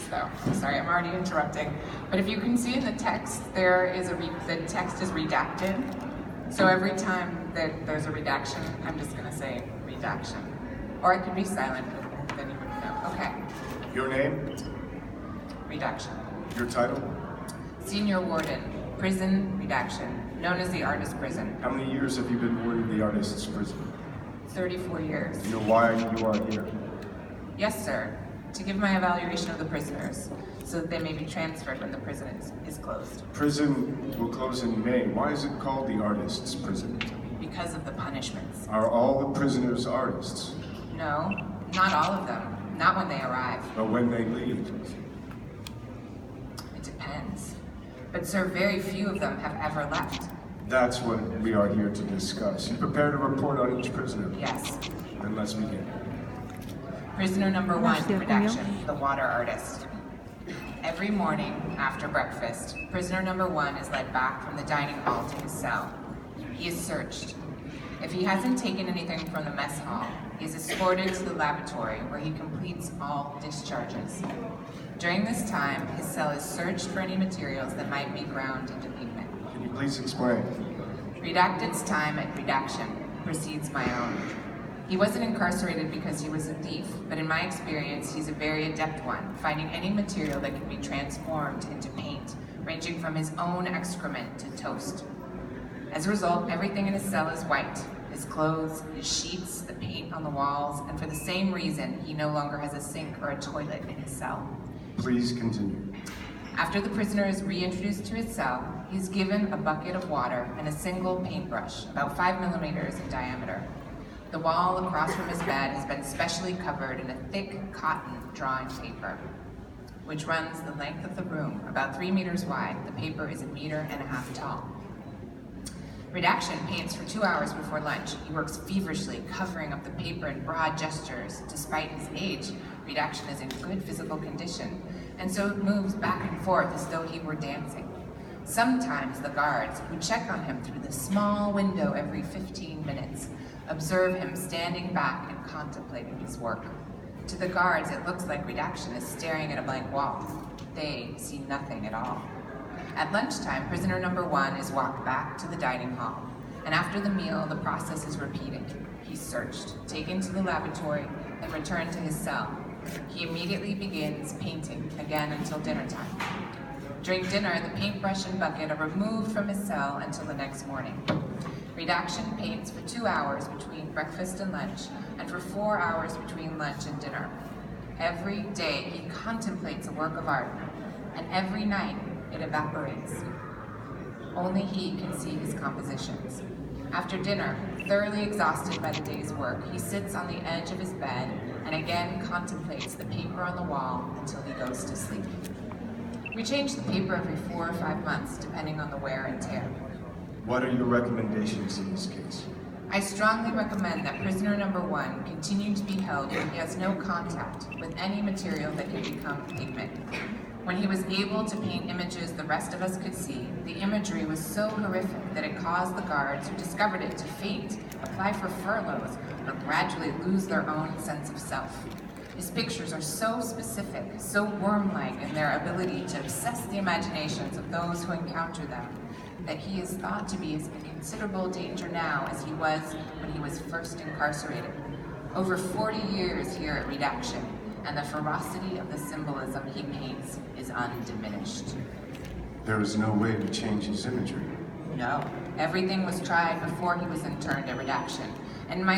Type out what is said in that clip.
though. Sorry, I'm already interrupting. But if you can see in the text, the text is redacted. So every time that there's a redaction, I'm just gonna say redaction. Or I could be silent, but then you wouldn't know. Okay, Your name? redaction. Your title? Senior Warden, Prison Redaction, known as the Artist Prison. How many years have you been warding the artist's prison? 34 years. Do you know why you are here? Yes, sir. To give my evaluation of the prisoners, so that they may be transferred when the prison is closed. Prison will close in May. Why is it called the artist's prison? Because of the punishments. Are all the prisoners artists? No, not all of them. Not when they arrive. But when they leave? It depends. But sir, very few of them have ever left. That's what we are here to discuss. You prepared a report on each prisoner? Yes. Then let's begin. Prisoner number 1, redaction, the water artist. Every morning after breakfast, prisoner number 1 is led back from the dining hall to his cell. He is searched. If he hasn't taken anything from the mess hall, he is escorted to the lavatory where he completes all discharges. During this time, his cell is searched for any materials that might be ground into pigment. Can you please explain? Redacted's time at redaction precedes my own. He wasn't incarcerated because he was a thief, but in my experience, he's a very adept one, finding any material that can be transformed into paint, ranging from his own excrement to toast. As a result, everything in his cell is white. His clothes, his sheets, the paint on the walls, and for the same reason, he no longer has a sink or a toilet in his cell. Please continue. After the prisoner is reintroduced to his cell, he's given a bucket of water and a single paintbrush, about 5 millimeters in diameter. The wall across from his bed has been specially covered in a thick cotton drawing paper, which runs the length of the room, about 3 meters wide. The paper is 1.5 meters tall. Redaction paints for 2 hours before lunch. He works feverishly, covering up the paper in broad gestures. Despite his age, Redaction is in good physical condition, and so moves back and forth as though he were dancing. Sometimes the guards, who check on him through the small window every 15 minutes, observe him standing back and contemplating his work. To the guards, it looks like Redaction is staring at a blank wall. They see nothing at all. At lunchtime, prisoner number 1 is walked back to the dining hall, and after the meal, the process is repeated. He's searched, taken to the lavatory, and returned to his cell. He immediately begins painting again until dinner time. During dinner, the paintbrush and bucket are removed from his cell until the next morning. Redaction paints for 2 hours between breakfast and lunch, and for 4 hours between lunch and dinner. Every day, he contemplates a work of art, and every night, it evaporates. Only he can see his compositions. After dinner, thoroughly exhausted by the day's work, he sits on the edge of his bed and again contemplates the paper on the wall until he goes to sleep. We change the paper every 4 or 5 months, depending on the wear and tear. What are your recommendations in this case? I strongly recommend that prisoner number 1 continue to be held when he has no contact with any material that can become pigment. When he was able to paint images the rest of us could see, the imagery was so horrific that it caused the guards who discovered it to faint, apply for furloughs, or gradually lose their own sense of self. His pictures are so specific, so worm-like in their ability to obsess the imaginations of those who encounter them, that he is thought to be as in considerable danger now as he was when he was first incarcerated. Over 40 years here at Redaction, and the ferocity of the symbolism he paints is undiminished. There is no way to change his imagery. No, everything was tried before he was interned at Redaction, and my